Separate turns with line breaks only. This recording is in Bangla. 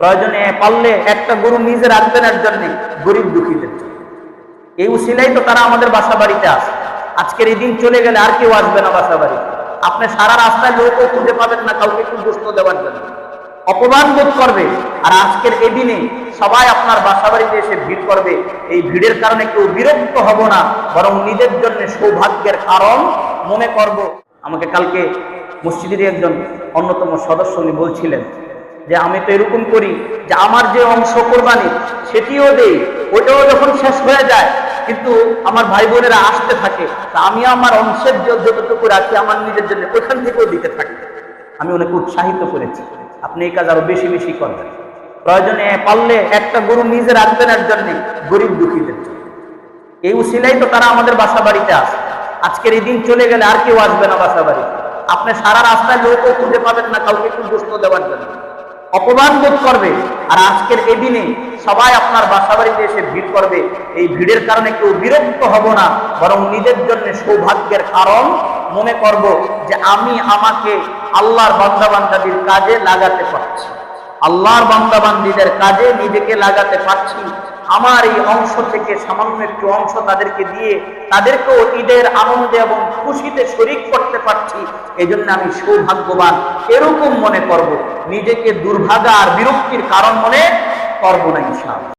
প্রয়োজনে পারলে একটা গরু নিজে রাখবেন এর জন্য, গরিব দুঃখীদের জন্য। এই উসিলাই তো তারা আমাদের বাসা বাড়িতে আসে। আজকের এই দিন চলে গেলে আর কেউ আসবে না বাসা বাড়িতে। আপনি সারা রাস্তায় লোকও খুঁজে পাবেন না কাউকে একটু গোশত দেওয়ার জন্য, অপমান বোধ করবে। আর আজকের এই দিনে সবাই আপনার বাসা বাড়িতে এসে ভিড় করবে। এই ভিড়ের কারণে কেউ বিরক্ত হব না, বরং নিজের জন্য সৌভাগ্যের কারণ মনে করব। আমাকে কালকে মসজিদের একজন অন্যতম সদস্য উনি বলছিলেন যে আমি তো এরকম করি যে আমার যে অংশ কোরবানি সেটিও দেই, ওইটাও যখন শেষ হয়ে যায় কিন্তু আমার ভাই বোনেরা আসতে থাকে, তা আমি আমার অংশের যতটুকু রাখি আমার নিজের জন্য ওইখান থেকেও দিতে থাকি। আমি ওনাকে উৎসাহিত করেছি আপনি এই কাজ আরো বেশি বেশি করবেন। প্রয়োজনে পারলে একটা গরু নিজে রাখবেন এর জন্য, গরিব দুঃখীদের জন্য। এই উসিলাই তো তারা আমাদের বাসা বাড়িতে আসে। আজকের এই দিন চলে গেলে আর কেউ আসবে না বাসা বাড়িতে। আপনি সারা রাস্তায় লোকও খুঁজে পাবেন না কাউকে একটু গোশত দেওয়ার জন্য, অপমান বোধ করবে। আর আজকের এই দিনে সবাই আপনার বাসা বাড়িতে এসে ভিড় করবে। এই ভিড়ের কারণে কেউ বিরক্ত হব না, বরং নিজের জন্য সৌভাগ্যের কারণ মনে করব যে আমি আমাকে আল্লাহর বান্দাবান্দাদের কাজে লাগাতে পারছি, আল্লাহর বান্দাবান্দীদের কাজে নিজেকে লাগাতে পারছি। আমার এই অংশ থেকে সামান্য একটু অংশ তাদেরকে দিয়ে তাদেরকেও ঈদের আনন্দে এবং খুশিতে শরীক করতে পারছি। এই জন্য আমি সৌভাগ্যবান এরকম মনে করব, নিজেকে দুর্ভাগা আর বিরক্তির কারণ মনে করব না ইনশাআল্লাহ।